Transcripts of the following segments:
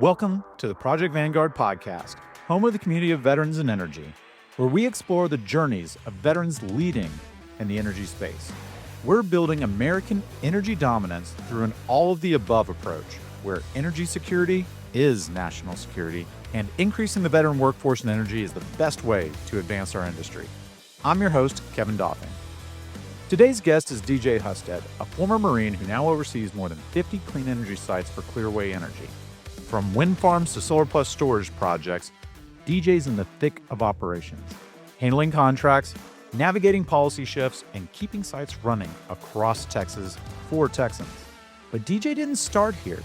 Welcome to the Project Vanguard podcast, home of the community of veterans in energy, where we explore the journeys of veterans leading in the energy space. We're building American energy dominance through an all-of-the-above approach, where energy security is national security, and increasing the veteran workforce in energy is the best way to advance our industry. I'm your host, Kevin Dauphin. Today's guest is DJ Husted, a former Marine who now oversees more than 50 clean energy sites for Clearway Energy. From wind farms to solar plus storage projects, DJ's in the thick of operations, handling contracts, navigating policy shifts, and keeping sites running across Texas for Texans. But DJ didn't start here.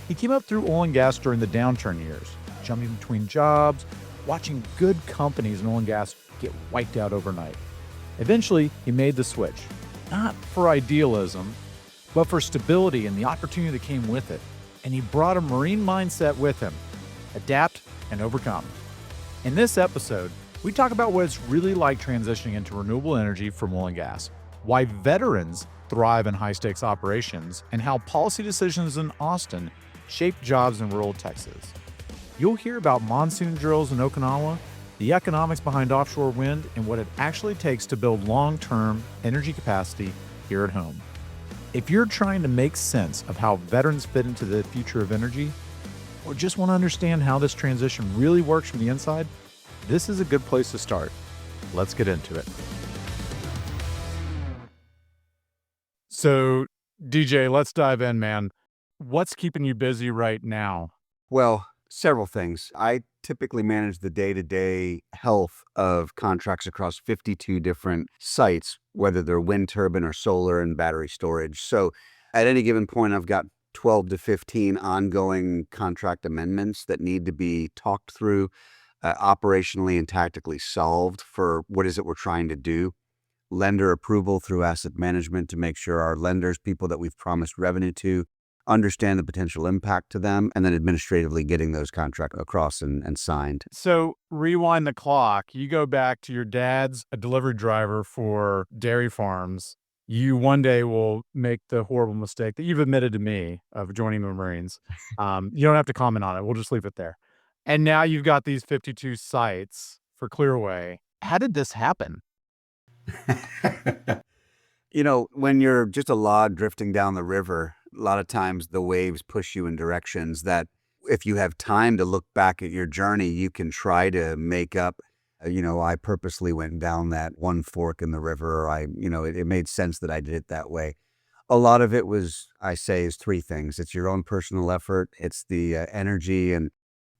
He came up through oil and gas during the downturn years, jumping between jobs, watching good companies in oil and gas get wiped out overnight. Eventually, he made the switch, not for idealism, but for stability and the opportunity that came with it. And he brought a Marine mindset with him, adapt and overcome. In this episode, we talk about what it's really like transitioning into renewable energy from oil and gas, why veterans thrive in high-stakes operations, and how policy decisions in Austin shape jobs in rural Texas. You'll hear about monsoon drills in Okinawa, the economics behind offshore wind, and what it actually takes to build long-term energy capacity here at home. If you're trying to make sense of how veterans fit into the future of energy, or just want to understand how this transition really works from the inside, this is a good place to start. Let's get into it. So, DJ, let's dive in, man. What's keeping you busy right now? Well, several things. I typically manage the day-to-day health of contracts across 52 different sites, whether they're wind turbine or solar and battery storage. So at any given point, I've got 12 to 15 ongoing contract amendments that need to be talked through, operationally and tactically solved for what is it we're trying to do. Lender approval through asset management to make sure our lenders, people that we've promised revenue to, understand the potential impact to them, and then administratively getting those contracts across and signed. So rewind the clock. You go back to your dad's a delivery driver for dairy farms. You one day will make the horrible mistake that you've admitted to me of joining the Marines. You don't have to comment on it. We'll just leave it there. And now you've got these 52 sites for Clearway. How did this happen? You know, when you're just a log drifting down the river, a lot of times the waves push you in directions that if you have time to look back at your journey, you can try to make up, I purposely went down that one fork in the river, or it made sense that I did it that way. A lot of it was, is three things. It's your own personal effort. It's the energy and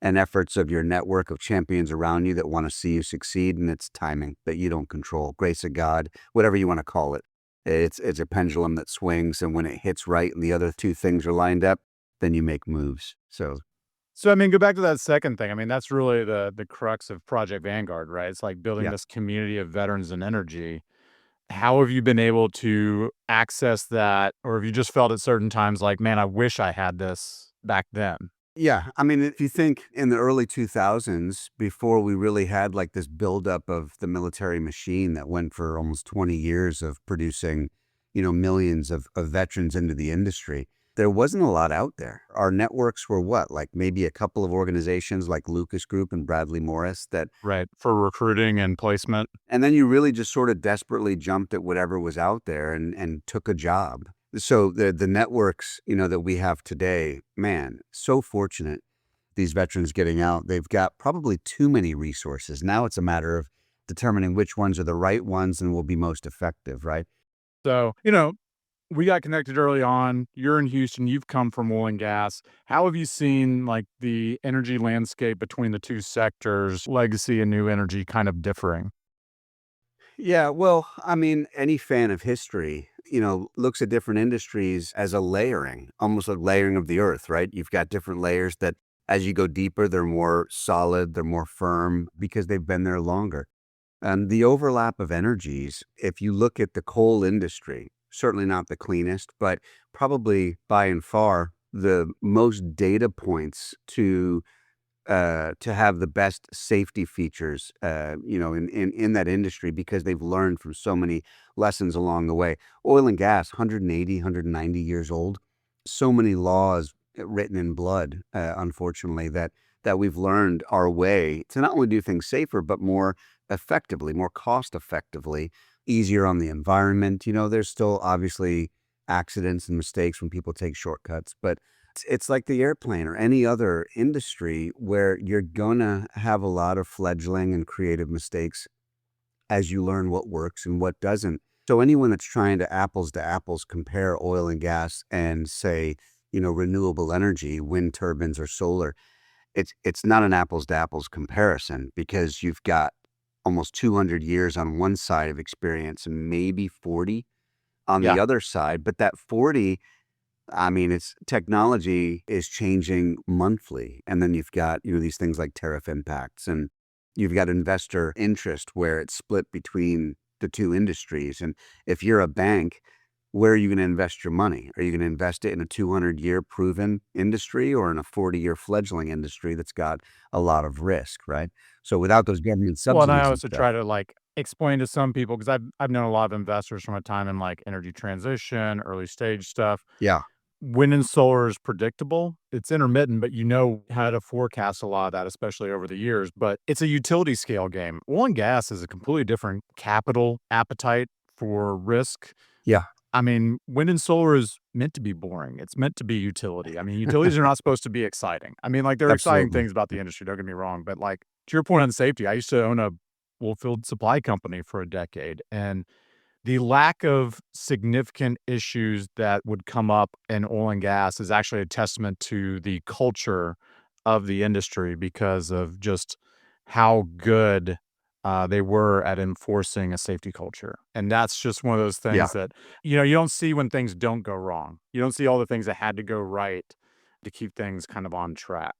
efforts of your network of champions around you that want to see you succeed. And it's timing that you don't control. Grace of God, whatever you want to call it. It's a pendulum that swings, and when it hits right and the other two things are lined up, then you make moves. So I mean, go back to that second thing. I mean, that's really the crux of Project Vanguard, right? It's like building this community of veterans in energy. How have you been able to access that? Or have you just felt at certain times like, man, I wish I had this back then? Yeah. I mean, if you think in the early 2000s, before we really had like this buildup of the military machine that went for almost 20 years of producing, millions of veterans into the industry, there wasn't a lot out there. Our networks were like maybe a couple of organizations like Lucas Group and Bradley Morris that. Right. For recruiting and placement. And then you really just sort of desperately jumped at whatever was out there and took a job. So the networks, that we have today, man, so fortunate. These veterans getting out, they've got probably too many resources. Now it's a matter of determining which ones are the right ones and will be most effective, right? So, we got connected early on. You're in Houston. You've come from oil and gas. How have you seen like the energy landscape between the two sectors, legacy and new energy, kind of differing? Yeah, well, I mean, any fan of history, looks at different industries as a layering, almost a layering of the earth, right? You've got different layers that as you go deeper, they're more solid, they're more firm because they've been there longer. And the overlap of energies, if you look at the coal industry, certainly not the cleanest, but probably by and far the most data points to have the best safety features, in that industry because they've learned from so many lessons along the way. Oil and gas, 180, 190 years old. So many laws written in blood, unfortunately, that we've learned our way to not only do things safer, but more effectively, more cost effectively, easier on the environment. There's still obviously accidents and mistakes when people take shortcuts, but it's like the airplane or any other industry where you're gonna have a lot of fledgling and creative mistakes as you learn what works and what doesn't. So anyone that's trying to apples compare oil and gas and say, renewable energy, wind turbines or solar, it's not an apples to apples comparison because you've got almost 200 years on one side of experience and maybe 40 on Yeah. the other side. But that 40, I mean, it's technology is changing monthly. And then you've got, these things like tariff impacts, and you've got investor interest where it's split between the two industries. And if you're a bank, where are you going to invest your money? Are you going to invest it in a 200-year proven industry or in a 40-year fledgling industry that's got a lot of risk, right? So without those government Well, and I subsidies and also stuff. try to like explain to some people because I've known a lot of investors from a time in like energy transition, early stage stuff. Yeah, Wind and solar is predictable. It's intermittent, but you know how to forecast a lot of that, especially over the years. But it's a utility scale game. Oil and gas is a completely different capital appetite for risk. yeah, I mean, wind and solar is meant to be boring. It's meant to be utility. I mean, utilities are not supposed to be exciting. I mean, like, there are exciting absolutely. things about the industry, don't get me wrong, but, like, to your point on safety, I used to own a oil-field supply company for a decade, and the lack of significant issues that would come up in oil and gas is actually a testament to the culture of the industry because of just how good, they were at enforcing a safety culture, and that's just one of those Yeah. things that, you don't see when things don't go wrong. You don't see all the things that had to go right to keep things kind of on track.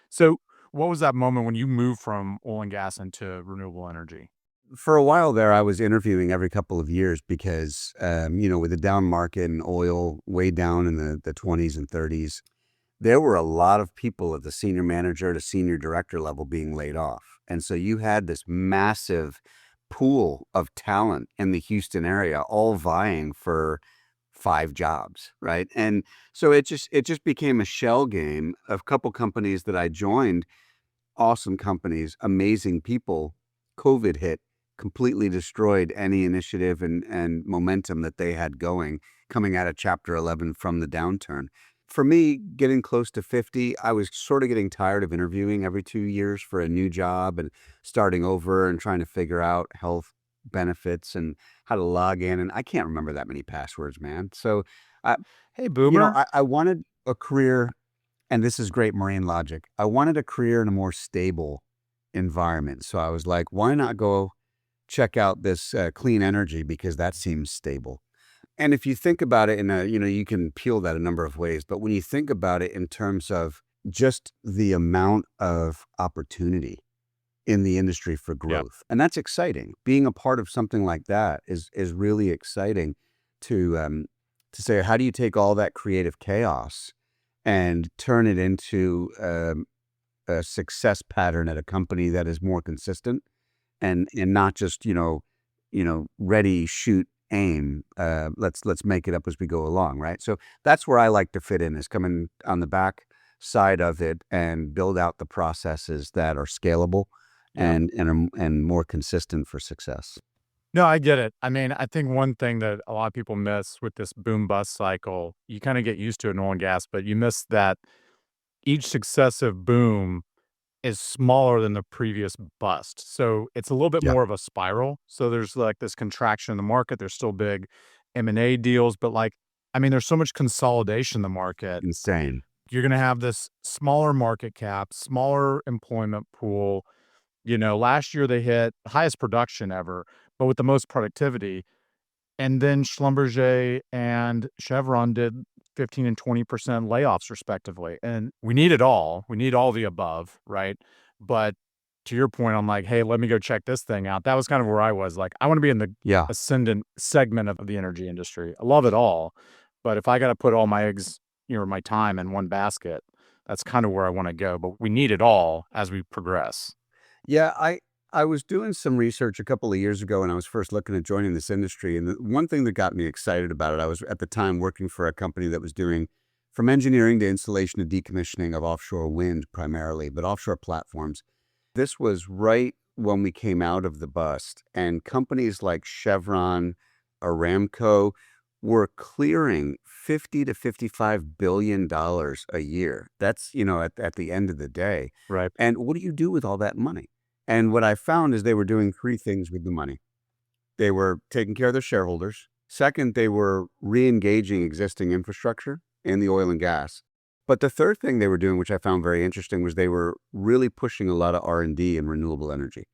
So, what was that moment when you moved from oil and gas into renewable energy? For a while there, I was interviewing every couple of years because, with the down market and oil way down in the 20s and 30s, there were a lot of people at the senior manager to senior director level being laid off. And so you had this massive pool of talent in the Houston area, all vying for 5 jobs, right? And so it just became a shell game of a couple companies that I joined, awesome companies, amazing people. COVID hit, completely destroyed any initiative and momentum that they had going coming out of Chapter 11 from the downturn. For me, getting close to 50, I was sort of getting tired of interviewing every 2 years for a new job and starting over and trying to figure out health benefits and how to log in. And I can't remember that many passwords, man. So, I, Hey, boomer. I wanted a career, and this is great marine logic. I wanted a career in a more stable environment. So I was like, why not go check out this clean energy because that seems stable. And if you think about it you can peel that a number of ways, but when you think about it in terms of just the amount of opportunity in the industry for Yeah. growth, and that's exciting. Being a part of something like that is really exciting to say, how do you take all that creative chaos and turn it into a success pattern at a company that is more consistent and not just ready, shoot, aim. Let's make it up as we go along, right? So that's where I like to fit in, is coming on the back side of it and build out the processes that are scalable Yeah. and more consistent for success. No, I get it. I mean, I think one thing that a lot of people miss with this boom bust cycle, you kind of get used to it in oil and gas, but you miss that each successive boom is smaller than the previous bust. So it's a little bit Yeah, more of a spiral. So there's like this contraction in the market. There's still big M&A deals, but like, I mean, there's so much consolidation in the market. insane. You're going to have this smaller market cap, smaller employment pool. Last year they hit highest production ever, but with the most productivity. And then Schlumberger and Chevron did 15 and 20% layoffs respectively. And we need it all. We need all the above, right? But to your point on like, hey, let me go check this thing out. That was kind of where I was. Like, I want to be in the Yeah. ascendant segment of the energy industry. I love it all. But if I got to put all my eggs, my time in one basket, that's kind of where I want to go. But we need it all as we progress. Yeah, I was doing some research a couple of years ago when I was first looking at joining this industry, and the one thing that got me excited about it, I was at the time working for a company that was doing from engineering to installation to decommissioning of offshore wind primarily, but offshore platforms. This was right when we came out of the bust, and companies like Chevron, Aramco were clearing $50 to $55 billion a year. That's, at the end of the day. Right. And what do you do with all that money? And what I found is they were doing three things with the money. They were taking care of their shareholders. Second, they were re-engaging existing infrastructure in the oil and gas. But the third thing they were doing, which I found very interesting, was they were really pushing a lot of R&D in renewable energy,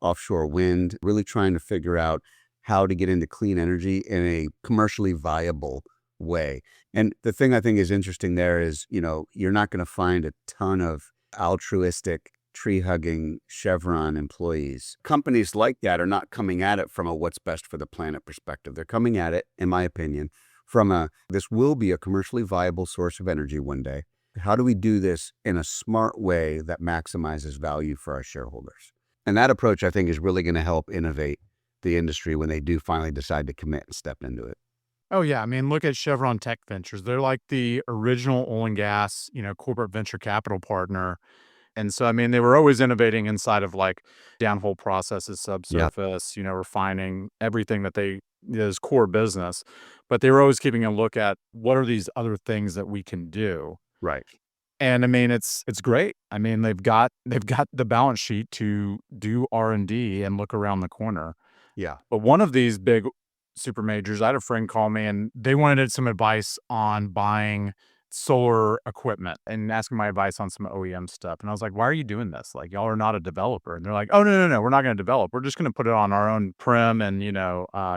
offshore wind, really trying to figure out how to get into clean energy in a commercially viable way. And the thing I think is interesting there is, you're not going to find a ton of altruistic, tree-hugging Chevron employees. Companies like that are not coming at it from a what's best for the planet perspective. They're coming at it, in my opinion, from this will be a commercially viable source of energy one day. How do we do this in a smart way that maximizes value for our shareholders? And that approach, I think, is really going to help innovate the industry when they do finally decide to commit and step into it. Oh, yeah. I mean, look at Chevron Tech Ventures. They're like the original oil and gas, corporate venture capital partner. And so, I mean, they were always innovating inside of like downhole processes, Yeah. subsurface, refining everything that is core business. But they were always keeping a look at what are these other things that we can do. Right. And I mean, it's great. I mean, they've got the balance sheet to do R&D and look around the corner. Yeah. But one of these big super majors, I had a friend call me and they wanted some advice on buying solar equipment and asking my advice on some OEM stuff. And I was like, why are you doing this? Like, y'all are not a developer. And they're like, oh, no, we're not going to develop. We're just going to put it on our own prim and,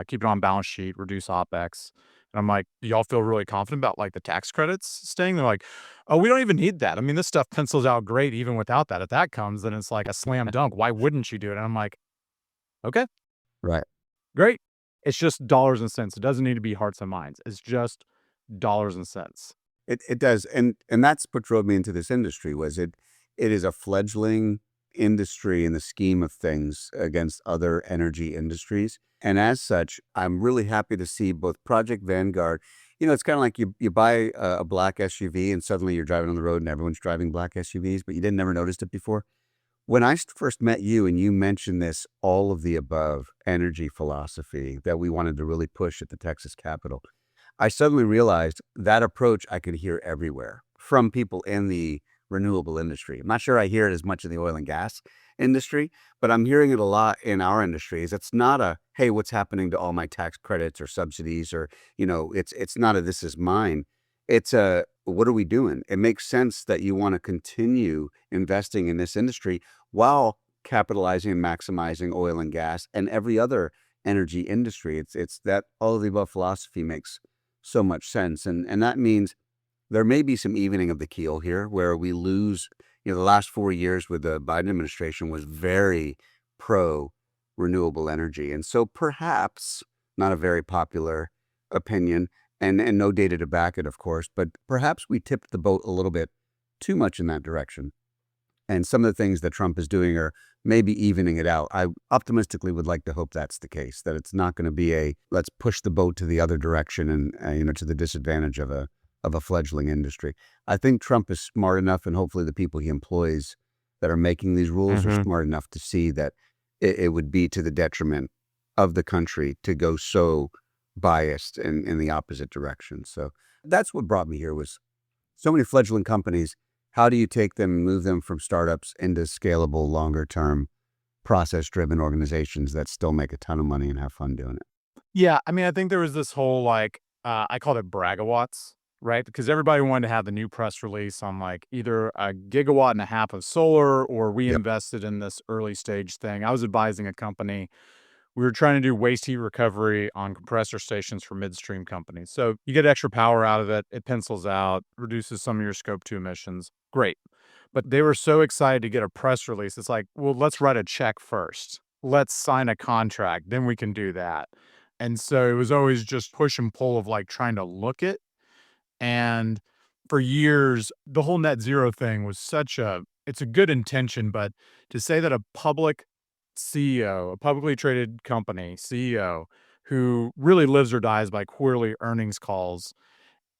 keep it on balance sheet, reduce OpEx. And I'm like, do y'all feel really confident about like the tax credits staying? They're like, oh, we don't even need that. I mean, this stuff pencils out great even without that. If that comes, then it's like a slam dunk. Why wouldn't you do it? And I'm like, okay, Right. great. It's just dollars and cents. It doesn't need to be hearts and minds. It's just dollars and cents. It does. And that's what drove me into this industry was it is a fledgling industry in the scheme of things against other energy industries. And as such, I'm really happy to see both Project Vanguard. It's kind of like you buy a black SUV and suddenly you're driving on the road and everyone's driving black SUVs, but you didn't never noticed it before. When I first met you and you mentioned this all of the above energy philosophy that we wanted to really push at the Texas Capitol, I suddenly realized that approach I could hear everywhere from people in the renewable industry. I'm not sure I hear it as much in the oil and gas industry, but I'm hearing it a lot in our industries. It's not a, hey, what's happening to all my tax credits or subsidies or, it's not a, this is mine. It's a, what are we doing? It makes sense that you want to continue investing in this industry while capitalizing and maximizing oil and gas and every other energy industry. It's that all of the above philosophy makes so much sense. And that means there may be some evening of the keel here where we lose, the last 4 years with the Biden administration was very pro renewable energy. And so perhaps, not a very popular opinion and no data to back it, of course, but perhaps we tipped the boat a little bit too much in that direction. And some of the things that Trump is doing are maybe evening it out. I optimistically would like to hope that's the case, that it's not going to be a let's push the boat to the other direction and to the disadvantage of a fledgling industry. I think Trump is smart enough, and hopefully the people he employs that are making these rules are smart enough to see that it would be to the detriment of the country to go so biased in the opposite direction. So that's what brought me here was so many fledgling companies. How do you take them and move them from startups into scalable, longer-term, process-driven organizations that still make a ton of money and have fun doing it? Yeah, I mean, I think there was this whole like I called it bragawatts, right? Because everybody wanted to have the new press release on like either a gigawatt and a half of solar or we Yep. invested in this early stage thing. I was advising a company. We were trying to do waste heat recovery on compressor stations for midstream companies. So you get extra power out of it. It pencils out, reduces some of your scope 2 emissions. Great. But they were so excited to get a press release. It's like, well, let's write a check first. Let's sign a contract. Then we can do that. And so it was always just push and pull of like trying to look it. And for years, the whole net zero thing was it's a good intention, but to say that a public CEO, a publicly traded company CEO who really lives or dies by quarterly earnings calls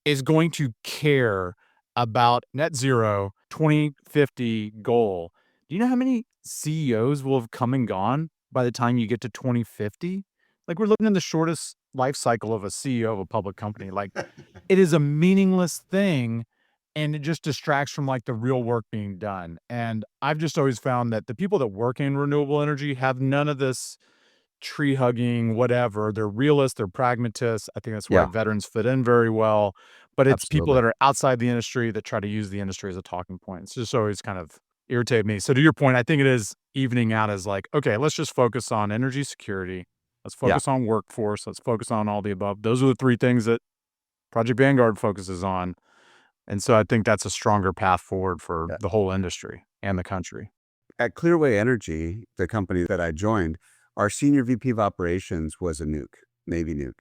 is going to care about net zero 2050 goal, do you know how many CEOs will have come and gone by the time you get to 2050? Like, we're looking at the shortest life cycle of a CEO of a public company. Like, it is a meaningless thing, and it just distracts from, like, the real work being done. And I've just always found that the people that work in renewable energy have none of this tree hugging, whatever. They're realists, they're pragmatists. I think that's why Yeah, veterans fit in very well. But it's people absolutely. that are outside the industry that try to use the industry as a talking point. It's just always kind of irritated me. So to your point, I think it is evening out as like, okay, let's just focus on energy security. Let's Yeah, focus on workforce. Let's focus on all the above. Those are the three things that Project Vanguard focuses on. And so I think that's a stronger path forward for yeah. the whole industry and the country. At Clearway Energy, the company that I joined, our senior VP of operations was a nuke, Navy nuke.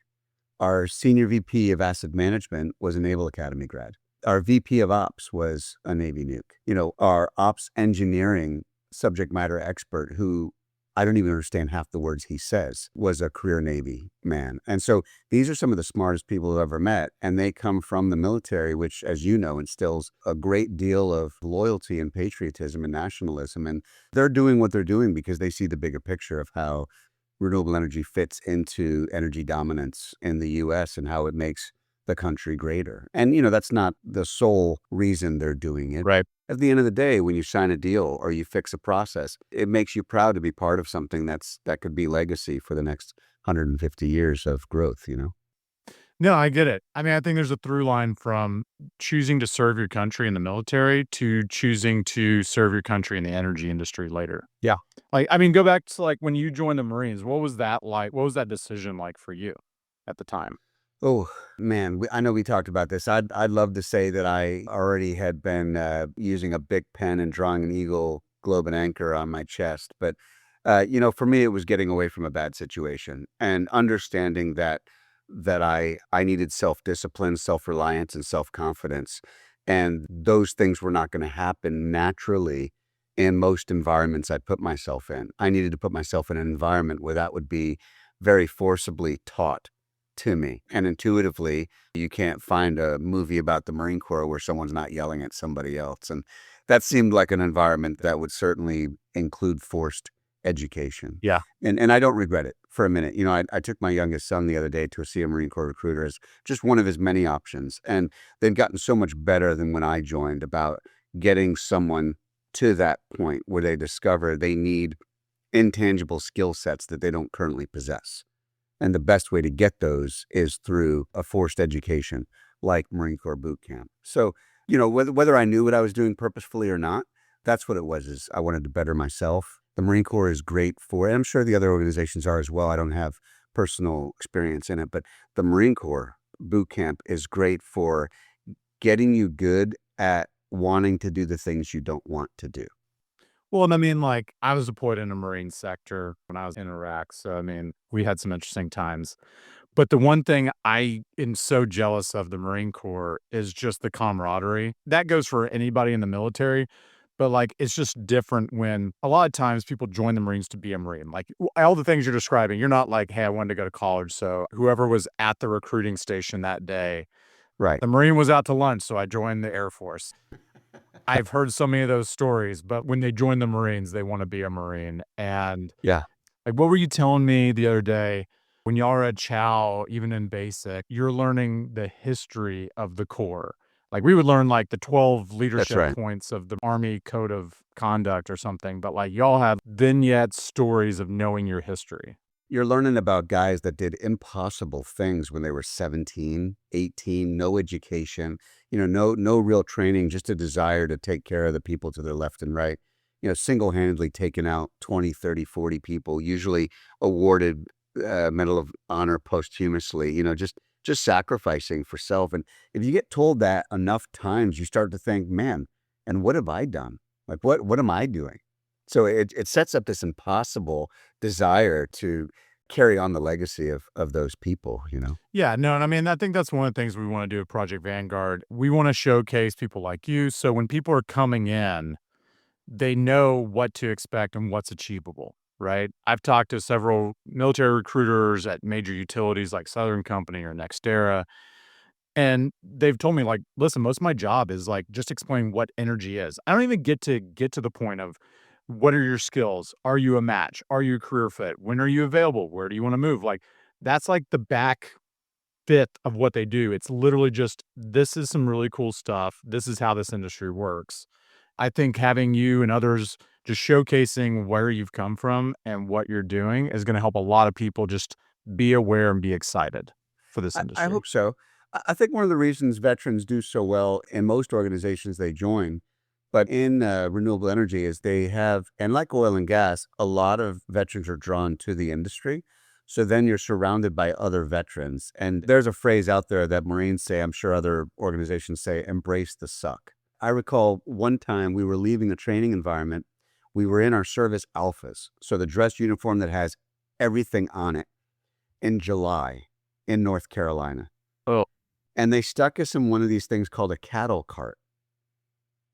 Our senior VP of asset management was a Naval Academy grad. Our VP of ops was a Navy nuke. Our ops engineering subject matter expert, who I don't even understand half the words he says, was a career Navy man. And so these are some of the smartest people I've ever met. And they come from the military, which, as you know, instills a great deal of loyalty and patriotism and nationalism. And they're doing what they're doing because they see the bigger picture of how renewable energy fits into energy dominance in the US and how it makes the country greater. And, that's not the sole reason they're doing it. Right. At the end of the day, when you sign a deal or you fix a process, it makes you proud to be part of something that could be legacy for the next 150 years of growth. No, I get it. I mean, I think there's a through line from choosing to serve your country in the military to choosing to serve your country in the energy industry later. Yeah. Like, I mean, go back to like when you joined the Marines. What was that like? What was that decision like for you at the time? Oh, man, I know we talked about this. I'd love to say that I already had been using a big pen and drawing an eagle, globe, and anchor on my chest. But, for me, it was getting away from a bad situation and understanding that I needed self-discipline, self-reliance, and self-confidence. And those things were not going to happen naturally in most environments I put myself in. I needed to put myself in an environment where that would be very forcibly taught to me. And intuitively, you can't find a movie about the Marine Corps where someone's not yelling at somebody else. And that seemed like an environment that would certainly include forced education. Yeah. And I don't regret it for a minute. I took my youngest son the other day to see a Marine Corps recruiter as just one of his many options. And they've gotten so much better than when I joined about getting someone to that point where they discover they need intangible skill sets that they don't currently possess. And the best way to get those is through a forced education like Marine Corps boot camp. So, whether I knew what I was doing purposefully or not, that's what it was, is I wanted to better myself. The Marine Corps is great for it. I'm sure the other organizations are as well. I don't have personal experience in it, but the Marine Corps boot camp is great for getting you good at wanting to do the things you don't want to do. Well, and I mean, like, I was deployed in the Marine sector when I was in Iraq. So, I mean, we had some interesting times. But the one thing I am so jealous of the Marine Corps is just the camaraderie. That goes for anybody in the military. But like, it's just different when a lot of times people join the Marines to be a Marine. Like all the things you're describing, you're not like, hey, I wanted to go to college. So whoever was at the recruiting station that day, Right. the Marine was out to lunch. So I joined the Air Force. I've heard so many of those stories, but when they join the Marines, they want to be a Marine. And Yeah. like, what were you telling me the other day? When y'all are at Chow, even in basic, you're learning the history of the Corps. Like we would learn like the 12 That's leadership right. points of the Army Code of Conduct or something, but like y'all have vignettes, stories of knowing your history. You're learning about guys that did impossible things when they were 17, 18, no education, no real training, just a desire to take care of the people to their left and right. Single-handedly taking out 20, 30, 40 people, usually awarded Medal of Honor posthumously, just sacrificing for self. And if you get told that enough times, you start to think, man, and what have I done? Like, what am I doing? So it sets up this impossible desire to carry on the legacy of those people. Yeah, no, and I mean, I think that's one of the things we want to do at Project Vanguard. We want to showcase people like you. So when people are coming in, they know what to expect and what's achievable, right? I've talked to several military recruiters at major utilities like Southern Company or NextEra, And they've told me, like, listen, most of my job is like just explaining what energy is. I don't even get to the point of what are your skills? Are you a match? Are you a career fit? When are you available? Where do you want to move? Like, that's like the back fifth of what they do. It's literally just, this is some really cool stuff. This is how this industry works. I think having you and others just showcasing where you've come from and what you're doing is going to help a lot of people just be aware and be excited for this I industry. hope so. I think one of the reasons veterans do so well in most organizations they join, but in renewable energy is they have, and like oil and gas, a lot of veterans are drawn to the industry. So then you're surrounded by other veterans. And there's a phrase out there that Marines say, I'm sure other organizations say, embrace the suck. I recall one time we were leaving a training environment. We were in our service alphas, so the dress uniform that has everything on it, in July in North Carolina. Oh, And they stuck us in one of these things called a cattle cart.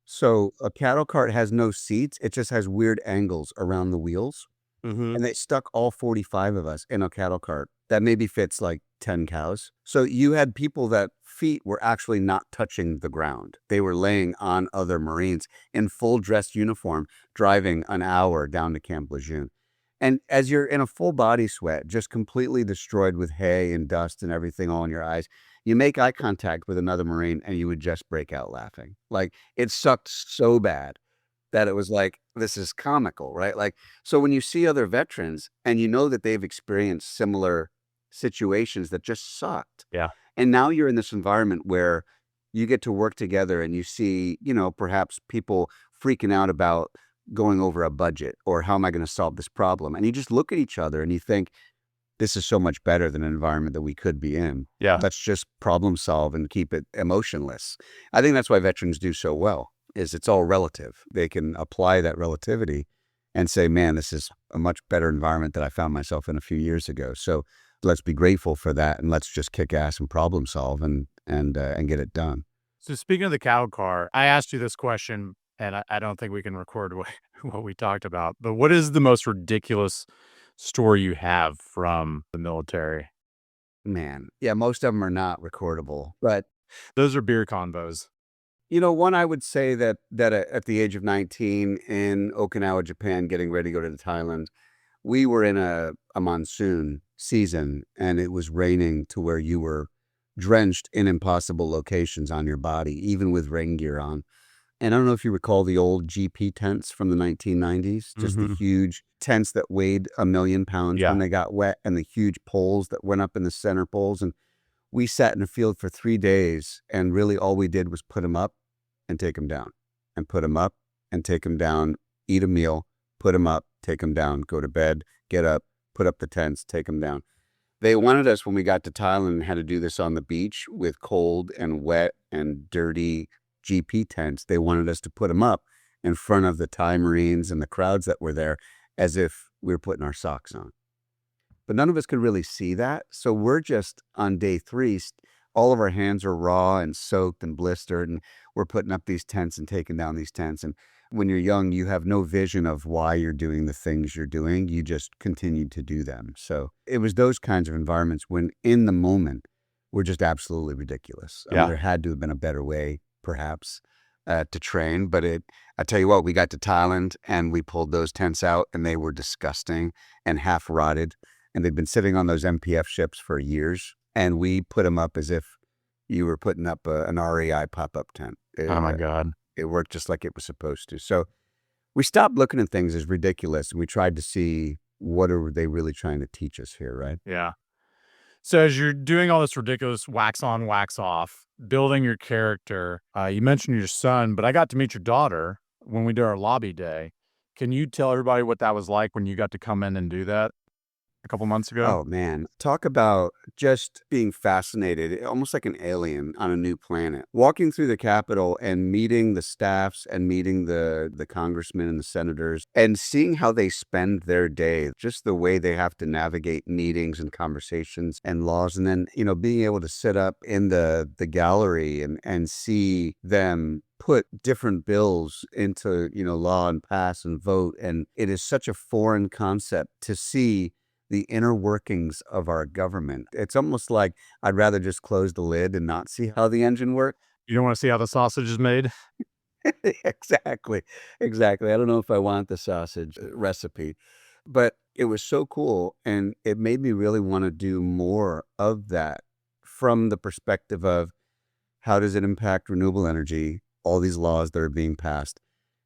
So a cattle cart has no seats. It just has weird angles around the wheels. hmm And they stuck all 45 of us in a cattle cart that maybe fits like 10 cows. So you had people that feet were actually not touching the ground. They were laying on other Marines in full dress uniform, driving an hour down to Camp Lejeune. And as you're in a full body sweat, just completely destroyed with hay and dust and everything all in your eyes, you make eye contact with another Marine and you would just break out laughing. Like, it sucked so bad that it was like, this is comical, right? Like, so when you see other veterans and you know that they've experienced similar situations that just sucked, yeah. and now you're in this environment where you get to work together and you see, perhaps people freaking out about going over a budget or how am I going to solve this problem? And you just look at each other and you think, this is so much better than an environment that we could be in. Yeah. Let's just problem solve and keep it emotionless. I think that's why veterans do so well, is it's all relative. They can apply that relativity and say, man, this is a much better environment than I found myself in a few years ago. So let's be grateful for that and let's just kick ass and problem solve and get it done. So speaking of the cattle car, I asked you this question, and I don't think we can record what we talked about. But what is the most ridiculous story you have from the military? Man, yeah, most of them are not recordable, but Those are beer convos. one I would say that at the age of 19 in Okinawa, Japan, getting ready to go to Thailand, we were in a monsoon season and it was raining to where you were drenched in impossible locations on your body, even with rain gear on. And I don't know if you recall the old GP tents from the 1990s, just the Mhm. huge tents that weighed 1,000,000 pounds when Yeah. they got wet and the huge poles that went up in the center poles. And we sat in a field for 3 days and really all we did was put them up and take them down and put them up and take them down, eat a meal, put them up, take them down, go to bed, get up, put up the tents, take them down. They wanted us when we got to Thailand and had to do this on the beach with cold and wet and dirty GP tents. They wanted us to put them up in front of the Thai Marines and the crowds that were there as if we were putting our socks on. But none of us could really see that. So we're just on day 3, all of our hands are raw and soaked and blistered, and we're putting up these tents and taking down these tents. And when you're young, you have no vision of why you're doing the things you're doing. You just continue to do them. So it was those kinds of environments when in the moment were just absolutely ridiculous. I mean, Yeah. there had to have been a better way, perhaps, to train. But I tell you what, we got to Thailand and we pulled those tents out and they were disgusting and half rotted. And they'd been sitting on those MPF ships for years. And we put them up as if you were putting up an REI pop-up tent. Oh my God. It worked just like it was supposed to. So we stopped looking at things as ridiculous and we tried to see what are they really trying to teach us here, right? Yeah. So as you're doing all this ridiculous wax on, wax off, building your character, you mentioned your son, but I got to meet your daughter when we did our lobby day. Can you tell everybody what that was like when you got to come in and do that a couple months ago? Oh man, talk about just being fascinated, almost like an alien on a new planet. Walking through the Capitol and meeting the staffs and meeting the congressmen and the senators and seeing how they spend their day, just the way they have to navigate meetings and conversations and laws. And then, being able to sit up in the gallery and see them put different bills into, law and pass and vote. And it is such a foreign concept to see the inner workings of our government. It's almost like I'd rather just close the lid and not see how the engine works. You don't want to see how the sausage is made? Exactly. Exactly. I don't know if I want the sausage recipe, but it was so cool. And it made me really want to do more of that from the perspective of how does it impact renewable energy, all these laws that are being passed,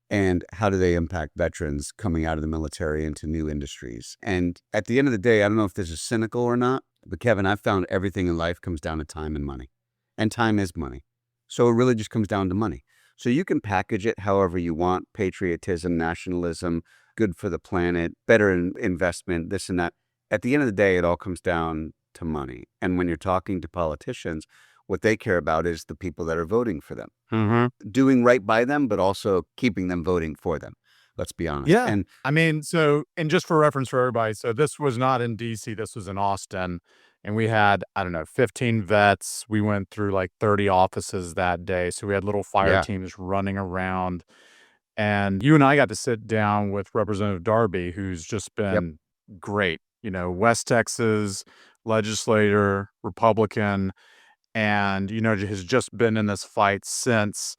and how do they impact veterans coming out of the military into new industries? And at the end of the day, I don't know if this is cynical or not, but Kevin, I've found everything in life comes down to time and money. And time is money. So it really just comes down to money. So you can package it however you want, patriotism, nationalism, good for the planet, better investment, this and that. At the end of the day, it all comes down to money. And when you're talking to politicians, what they care about is the people that are voting for them, doing right by them, but also keeping them voting for them. Let's be honest. Yeah. And I mean, so, and just for reference for everybody, so this was not in DC, this was in Austin. And we had, I don't know, 15 vets. We went through like 30 offices that day. So we had little fire teams running around. And you and I got to sit down with Representative Darby, who's just been great. You know, West Texas legislator, Republican, and, you know, has just been in this fight since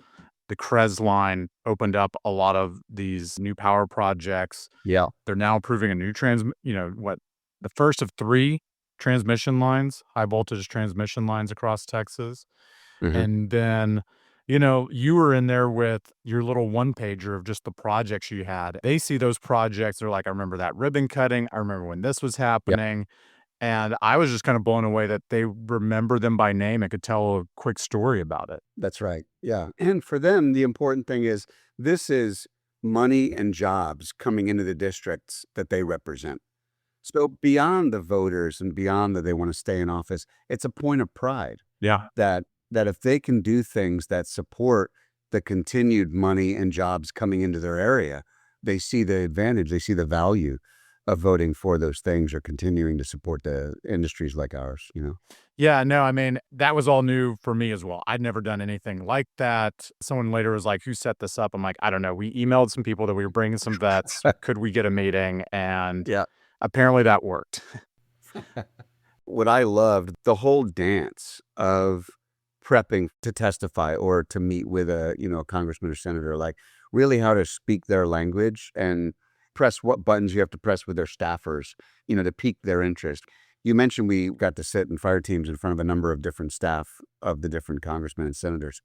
the Krez line opened up a lot of these new power projects. They're now approving a new the first of 3 transmission lines, high voltage transmission lines across Texas. And then, you know, you were in there with your little one pager of just the projects you had. They see those projects. They're like, I remember that ribbon cutting. I remember when this was happening. And I was just kind of blown away that they remember them by name and could tell a quick story about it. That's right. Yeah. And for them, the important thing is this is money and jobs coming into the districts that they represent. So beyond the voters and beyond that they want to stay in office, it's a point of pride Yeah. that if they can do things that support the continued money and jobs coming into their area, they see the advantage, they see the value of voting for those things or continuing to support the industries like ours, you know? Yeah, no, I mean, that was all new for me as well. I'd never done anything like that. Someone later was like, who set this up? I'm like, I don't know. We emailed some people that we were bringing some vets. Could we get a meeting? And apparently that worked. What I loved, the whole dance of prepping to testify or to meet with a, you know, a congressman or senator, like really how to speak their language and press what buttons you have to press with their staffers, you know, to pique their interest. You mentioned we got to sit in fire teams in front of a number of different staff of the different congressmen and senators.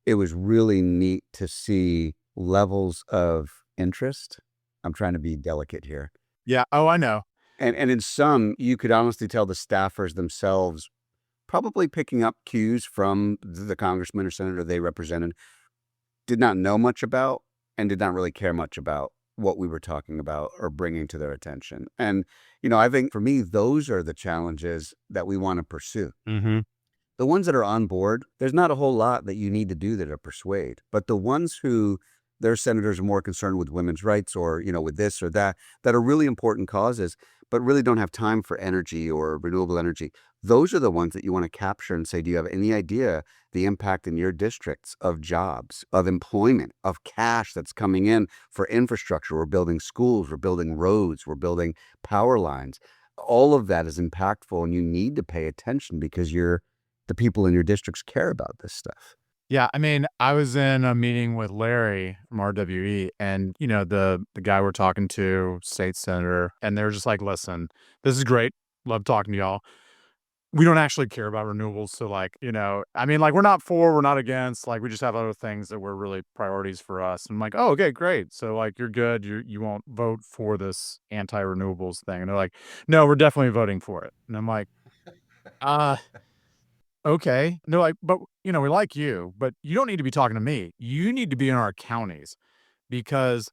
It was really neat to see levels of interest. I'm trying to be delicate here. Yeah. Oh, I know. And in some, you could honestly tell the staffers themselves probably picking up cues from the congressman or senator they represented, did not know much about and did not really care much about what we were talking about or bringing to their attention. And, you know, I think for me, those are the challenges that we want to pursue. The ones that are on board, there's not a whole lot that you need to do to persuade, but the ones who their senators are more concerned with women's rights or, you know, with this or that are really important causes, but really don't have time for energy or renewable energy. Those are the ones that you want to capture and say, do you have any idea the impact in your districts of jobs, of employment, of cash that's coming in for infrastructure? We're building schools, we're building roads, we're building power lines. All of that is impactful and you need to pay attention because the people in your districts care about this stuff. Yeah, I mean, I was in a meeting with Larry from RWE and, you know, the guy we're talking to, state senator, and they're just like, listen, this is great. Love talking to y'all. We don't actually care about renewables. So like, you know, I mean, like we're not for, we're not against, like we just have other things that were really priorities for us. And I'm like, oh, okay, great. So like, you're good. You won't vote for this anti-renewables thing. And they're like, no, we're definitely voting for it. And I'm like, okay. And they're like, but you know, we like you, but you don't need to be talking to me. You need to be in our counties because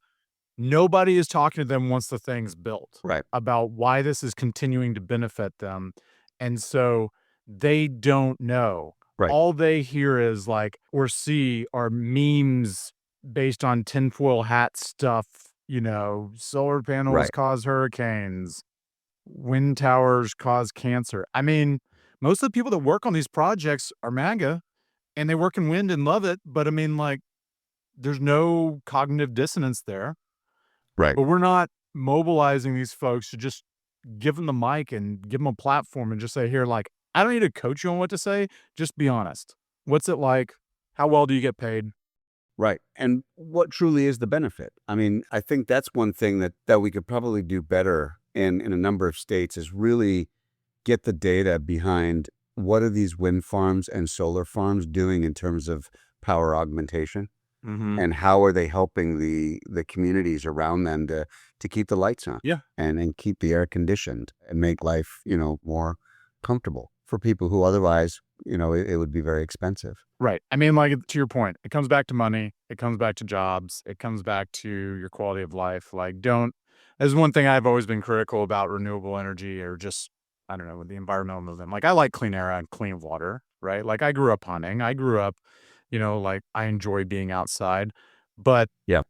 nobody is talking to them once the thing's built about why this is continuing to benefit them. And so they don't know. All they hear is like, or see are memes based on tinfoil hat stuff, you know, solar panels cause hurricanes, wind towers cause cancer. I mean, most of the people that work on these projects are MAGA and they work in wind and love it. But I mean, like, there's no cognitive dissonance there. But we're not mobilizing these folks to just give them the mic and give them a platform and just say, here, like, I don't need to coach you on what to say. Just be honest. What's it like? How well do you get paid? Right. And what truly is the benefit? I mean, I think that's one thing that we could probably do better in a number of states is really get the data behind what are these wind farms and solar farms doing in terms of power augmentation, Mm-hmm. and how are they helping the communities around them to keep the lights on Yeah. and keep the air conditioned and make life, more comfortable for people who otherwise, it would be very expensive. Right. I mean, like, to your point, it comes back to money. It comes back to jobs. It comes back to your quality of life. Like, there's one thing I've always been critical about renewable energy or just, I don't know, with the environmental movement. Like, I like clean air and clean water, right? Like, I grew up hunting. I grew up, like, I enjoy being outside. But Yeah.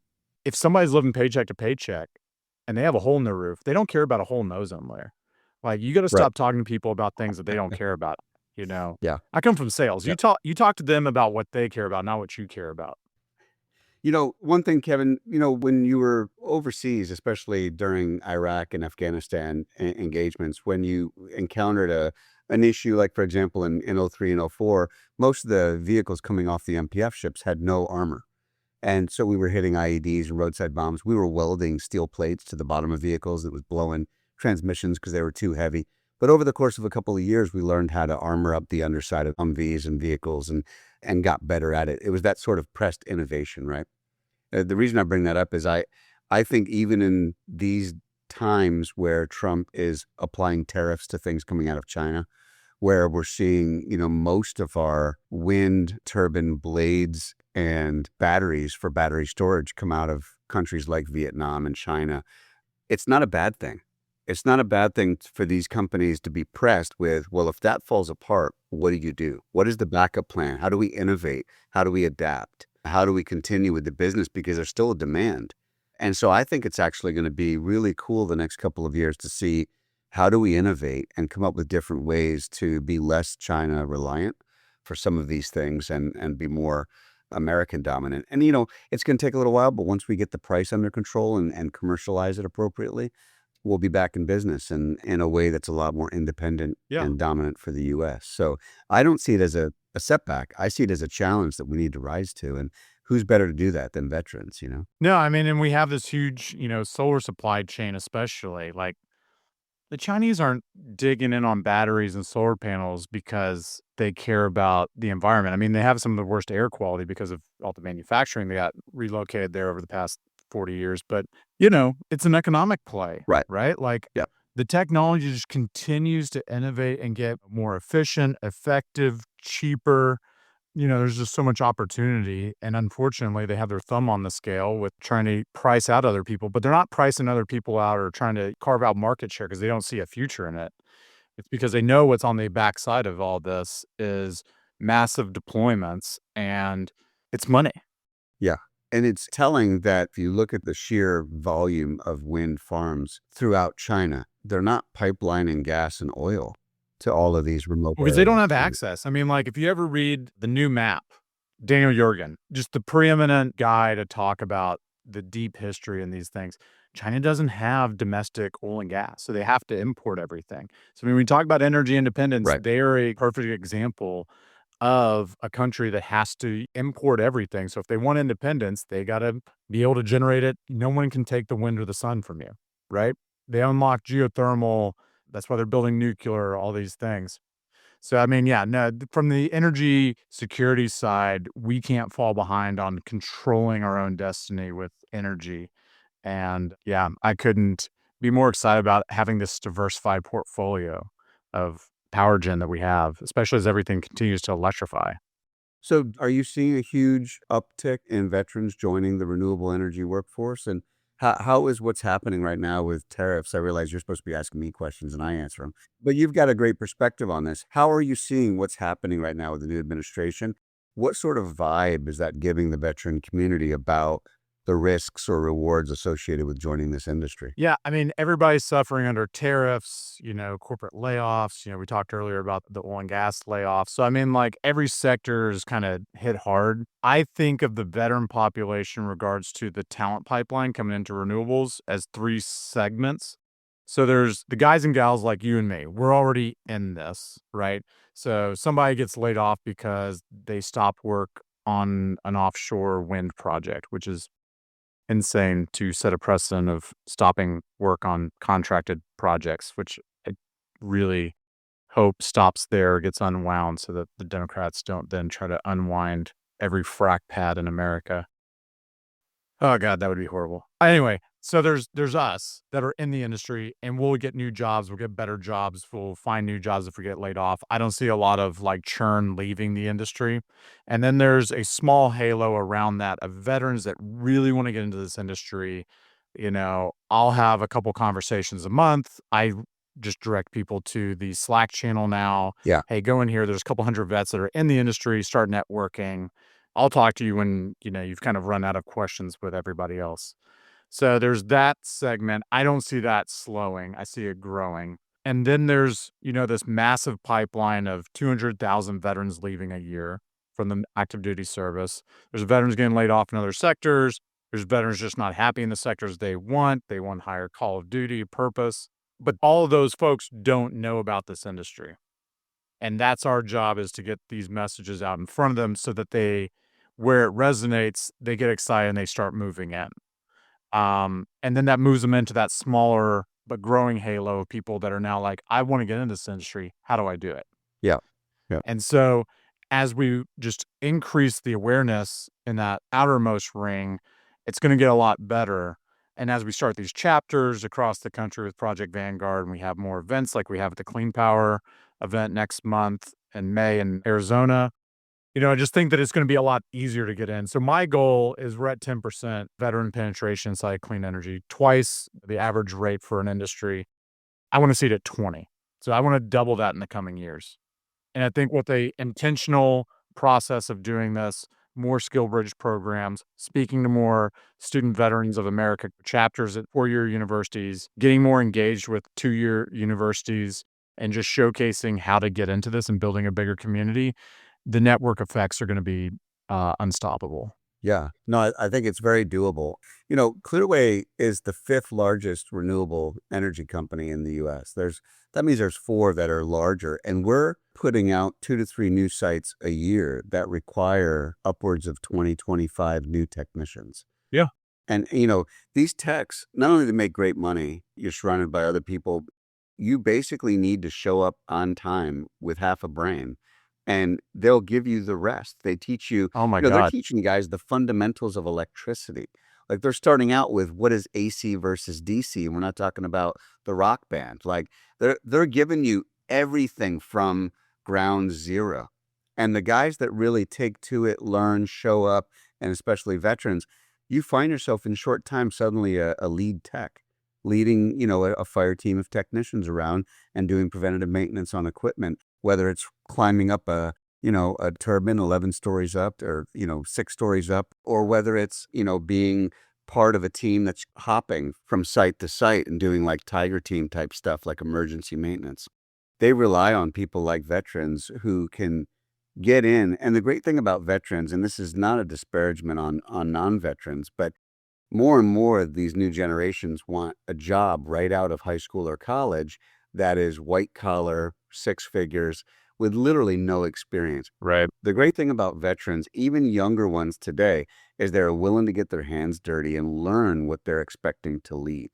if somebody's living paycheck to paycheck and they have a hole in their roof, they don't care about a hole in the ozone layer. Like, you got to Right. stop talking to people about things that they don't care about, you know? Yeah. I come from sales. Yeah. You talk to them about what they care about, not what you care about. One thing, Kevin, when you were overseas, especially during Iraq and Afghanistan engagements, when you encountered an issue, like, for example, in '03 and '04, most of the vehicles coming off the MPF ships had no armor. And so we were hitting IEDs and roadside bombs. We were welding steel plates to the bottom of vehicles that was blowing transmissions because they were too heavy. But over the course of a couple of years, we learned how to armor up the underside of Humvees and vehicles and got better at it. It was that sort of pressed innovation, right? The reason I bring that up is I think even in these times where Trump is applying tariffs to things coming out of China, where we're seeing, most of our wind turbine blades and batteries for battery storage come out of countries like Vietnam and China. It's not a bad thing. It's not a bad thing for these companies to be pressed with, well, if that falls apart, what do you do? What is the backup plan? How do we innovate? How do we adapt? How do we continue with the business? Because there's still a demand. And so I think it's actually going to be really cool the next couple of years to see how do we innovate and come up with different ways to be less China reliant for some of these things and be more American dominant. And, it's going to take a little while, but once we get the price under control and commercialize it appropriately, we'll be back in business and in a way that's a lot more independent Yeah. and dominant for the U.S. So I don't see it as a setback. I see it as a challenge that we need to rise to. And who's better to do that than veterans? No, I mean, and we have this huge, solar supply chain, especially. Like, the Chinese aren't digging in on batteries and solar panels because they care about the environment. I mean, they have some of the worst air quality because of all the manufacturing they got relocated there over the past 40 years. But, it's an economic play, Right. right? Like, Yeah. the technology just continues to innovate and get more efficient, effective, cheaper. There's just so much opportunity. And unfortunately, they have their thumb on the scale with trying to price out other people, but they're not pricing other people out or trying to carve out market share because they don't see a future in it. It's because they know what's on the backside of all this is massive deployments and it's money. Yeah. And it's telling that if you look at the sheer volume of wind farms throughout China, they're not pipelining gas and oil to all of these remote Because they don't areas. have access. I mean, like, if you ever read the new map, Daniel Yergin, just the preeminent guy to talk about the deep history in these things. China doesn't have domestic oil and gas, so they have to import everything. So when we talk about energy independence, Right. they are a perfect example of a country that has to import everything. So if they want independence, they got to be able to generate it. No one can take the wind or the sun from you, right? They unlock geothermal. That's why they're building nuclear, all these things. So, I mean, yeah, no, from the energy security side, we can't fall behind on controlling our own destiny with energy. And yeah, I couldn't be more excited about having this diversified portfolio of power gen that we have, especially as everything continues to electrify. So are you seeing a huge uptick in veterans joining the renewable energy workforce? And how is what's happening right now with tariffs? I realize you're supposed to be asking me questions and I answer them, but you've got a great perspective on this. How are you seeing what's happening right now with the new administration? What sort of vibe is that giving the veteran community about the risks or rewards associated with joining this industry? Yeah, I mean, everybody's suffering under tariffs, corporate layoffs. We talked earlier about the oil and gas layoffs. So, I mean, like, every sector is kind of hit hard. I think of the veteran population in regards to the talent pipeline coming into renewables as three segments. So there's the guys and gals like you and me. We're already in this, right? So somebody gets laid off because they stopped work on an offshore wind project, which is insane to set a precedent of stopping work on contracted projects, which I really hope stops there, gets unwound so that the Democrats don't then try to unwind every frack pad in America. Oh god, that would be horrible. Anyway, so there's us that are in the industry and we'll get new jobs, we'll get better jobs, we'll find new jobs if we get laid off. I don't see a lot of like churn leaving the industry. And then there's a small halo around that of veterans that really want to get into this industry. I'll have a couple conversations a month. I just direct people to the Slack channel now. Yeah. Hey, go in here. There's a couple hundred vets that are in the industry, start networking. I'll talk to you when, you've kind of run out of questions with everybody else. So there's that segment. I don't see that slowing. I see it growing. And then there's, this massive pipeline of 200,000 veterans leaving a year from the active duty service. There's veterans getting laid off in other sectors. There's veterans just not happy in the sectors they want. They want higher call of duty purpose. But all of those folks don't know about this industry. And that's our job, is to get these messages out in front of them so that where it resonates, they get excited and they start moving in. And then that moves them into that smaller but growing halo of people that are now like, I want to get into this industry. How do I do it? Yeah. Yeah. And so as we just increase the awareness in that outermost ring, it's going to get a lot better. And as we start these chapters across the country with Project Vanguard, and we have more events like we have at the Clean Power event next month in May in Arizona, I just think that it's going to be a lot easier to get in. So my goal is we're at 10% veteran penetration inside clean energy, twice the average rate for an industry. I want to see it at 20. So I want to double that in the coming years. And I think with a intentional process of doing this, more skill bridge programs, speaking to more student veterans of America chapters at 4-year universities, getting more engaged with 2-year universities, and just showcasing how to get into this and building a bigger community, the network effects are going to be unstoppable. Yeah. No, I think it's very doable. Clearway is the 5th largest renewable energy company in the US. That means there's 4 that are larger, and we're putting out 2 to 3 new sites a year that require upwards of 20-25 new technicians. Yeah. And, these techs, not only do they make great money, you're surrounded by other people, you basically need to show up on time with half a brain, and they'll give you the rest. They teach you, Oh my they're God. teaching guys the fundamentals of electricity. Like, they're starting out with what is AC versus DC. And we're not talking about the rock band. Like, they're giving you everything from ground zero. And the guys that really take to it, learn, show up, and especially veterans, you find yourself in short time suddenly a lead tech, leading, a fire team of technicians around and doing preventative maintenance on equipment, whether it's climbing up a turbine 11 stories up or, 6 stories up, or whether it's, being part of a team that's hopping from site to site and doing like tiger team type stuff, like emergency maintenance. They rely on people like veterans who can get in. And the great thing about veterans, and this is not a disparagement on non-veterans, but more and more of these new generations want a job right out of high school or college that is white collar, 6 figures, with literally no experience. Right. The great thing about veterans, even younger ones today, is they're willing to get their hands dirty and learn what they're expecting to lead.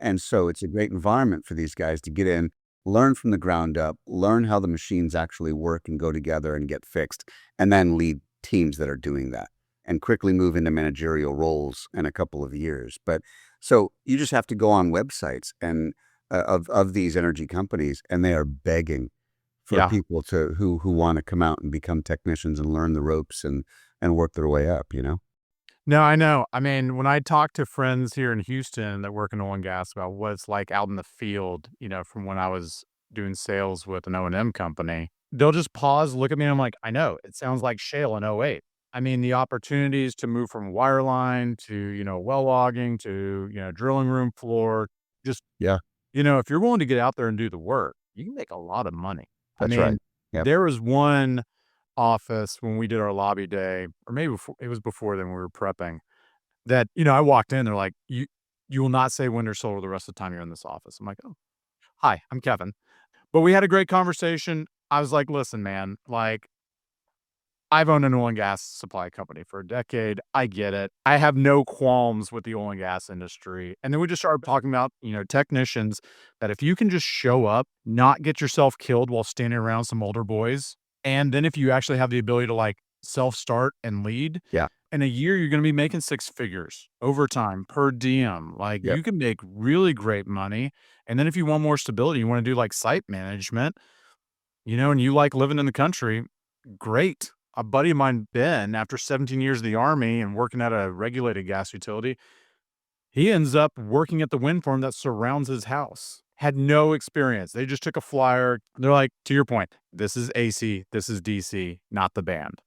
And so it's a great environment for these guys to get in, learn from the ground up, learn how the machines actually work and go together and get fixed, and then lead teams that are doing that and quickly move into managerial roles in a couple of years. But so you just have to go on websites and of these energy companies, and they are begging for Yeah. people who want to come out and become technicians and learn the ropes and work their way up, No, I know. I mean, when I talk to friends here in Houston that work in oil and gas about what it's like out in the field, from when I was doing sales with an O&M company, they'll just pause, look at me, and I'm like, I know, it sounds like shale in '08. I mean, the opportunities to move from wireline to, well logging to, drilling room floor, just, Yeah, if you're willing to get out there and do the work, you can make a lot of money. I that's right. mean, Yep. there was one office when we did our lobby day, or maybe it was before then we were prepping, that, I walked in, they're like, You will not say wind or solar the rest of the time you're in this office. I'm like, oh, hi, I'm Kevin. But we had a great conversation. I was like, listen, man, like, I've owned an oil and gas supply company for a decade. I get it. I have no qualms with the oil and gas industry. And then we just started talking about, technicians, that if you can just show up, not get yourself killed while standing around some older boys, and then if you actually have the ability to like self-start and lead, Yeah. in a year, you're going to be making six figures overtime per diem. Like Yep. you can make really great money. And then if you want more stability, you want to do like site management, and you like living in the country, great. A buddy of mine, Ben, after 17 years of the Army and working at a regulated gas utility, he ends up working at the wind farm that surrounds his house. Had no experience. They just took a flyer. They're like, to your point, this is AC, this is DC, not the band.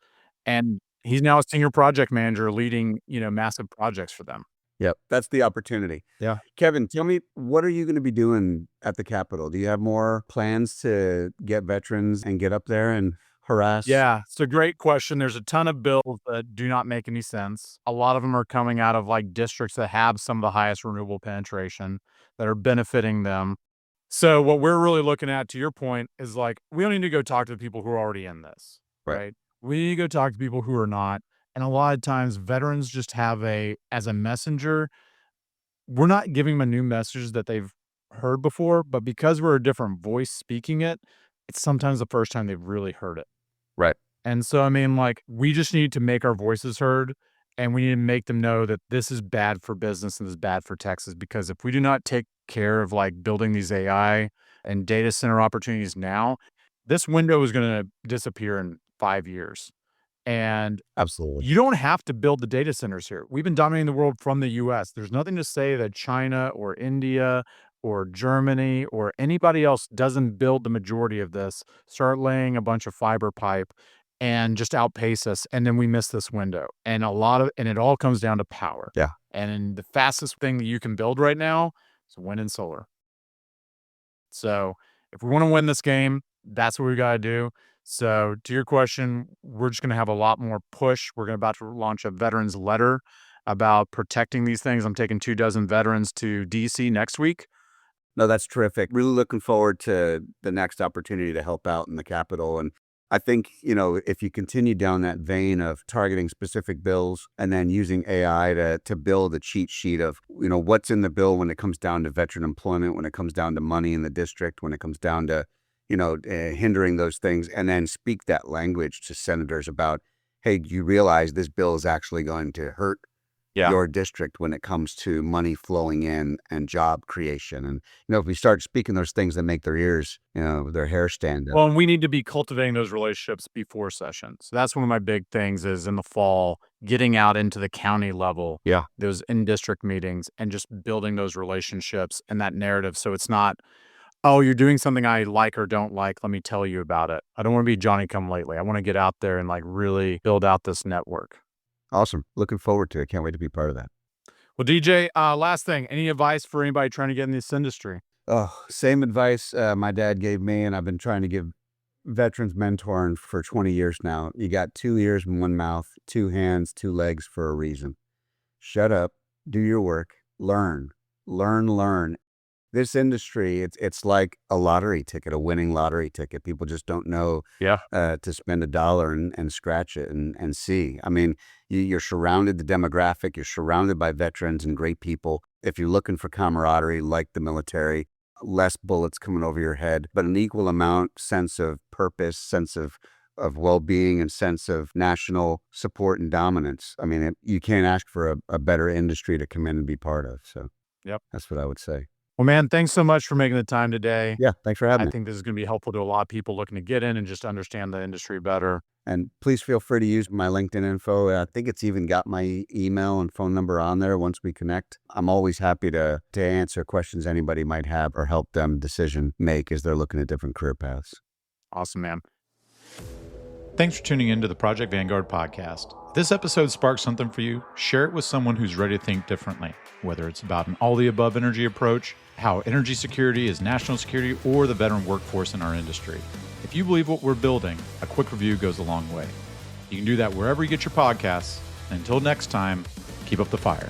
And he's now a senior project manager leading, massive projects for them. Yep. That's the opportunity. Yeah. Kevin, tell me, what are you going to be doing at the Capitol? Do you have more plans to get veterans and get up there and harass? Yeah, it's a great question. There's a ton of bills that do not make any sense. A lot of them are coming out of like districts that have some of the highest renewable penetration that are benefiting them. So what we're really looking at, to your point, is like, we don't need to go talk to the people who are already in this, Right. right? We need to go talk to people who are not. And a lot of times veterans just have as a messenger, we're not giving them a new message that they've heard before, but because we're a different voice speaking it, it's sometimes the first time they've really heard it. Right. And so, I mean, like, we just need to make our voices heard, and we need to make them know that this is bad for business and this is bad for Texas, because if we do not take care of like building these AI and data center opportunities now, this window is going to disappear in 5 years. And Absolutely. you don't have to build the data centers here. We've been dominating the world from the US. There's nothing to say that China or India or Germany or anybody else doesn't build the majority of this, start laying a bunch of fiber pipe and just outpace us. And then we miss this window. And it all comes down to power. Yeah. And the fastest thing that you can build right now is wind and solar. So if we want to win this game, that's what we got to do. So to your question, we're just going to have a lot more push. We're about to launch a veterans letter about protecting these things. I'm taking 24 veterans to DC next week. No, that's terrific. Really looking forward to the next opportunity to help out in the Capitol. And I think, if you continue down that vein of targeting specific bills and then using AI to build a cheat sheet of, what's in the bill when it comes down to veteran employment, when it comes down to money in the district, when it comes down to, hindering those things, and then speak that language to senators about, hey, do you realize this bill is actually going to hurt your district when it comes to money flowing in and job creation? And, if we start speaking those things that make their ears, their hair stand up. Well, and we need to be cultivating those relationships before sessions. That's one of my big things is in the fall, getting out into the county level, those in-district meetings, and just building those relationships and that narrative. So it's not, oh, you're doing something I like or don't like, let me tell you about it. I don't want to be Johnny come lately. I want to get out there and like really build out this network. Awesome. Looking forward to it. Can't wait to be part of that. Well, DJ, last thing, any advice for anybody trying to get in this industry? Oh, same advice my dad gave me, and I've been trying to give veterans mentoring for 20 years now. You got 2 ears and 1 mouth, 2 hands, 2 legs for a reason. Shut up, do your work, learn. This industry, it's like a lottery ticket, a winning lottery ticket. People just don't know to spend $1 and scratch it and see. I mean, you're surrounded, the demographic, you're surrounded by veterans and great people. If you're looking for camaraderie, like the military, less bullets coming over your head, but an equal amount sense of purpose, sense of well-being, and sense of national support and dominance. I mean, you can't ask for a better industry to come in and be part of. So that's what I would say. Well, man, thanks so much for making the time today. Yeah, thanks for having me. I think this is going to be helpful to a lot of people looking to get in and just understand the industry better. And please feel free to use my LinkedIn info. I think it's even got my email and phone number on there once we connect. I'm always happy to answer questions anybody might have or help them decision make as they're looking at different career paths. Awesome, man. Thanks for tuning in to the Project Vanguard podcast. If this episode sparked something for you, share it with someone who's ready to think differently, whether it's about an all-the-above energy approach, how energy security is national security, or the veteran workforce in our industry. If you believe what we're building, a quick review goes a long way. You can do that wherever you get your podcasts. And until next time, keep up the fire.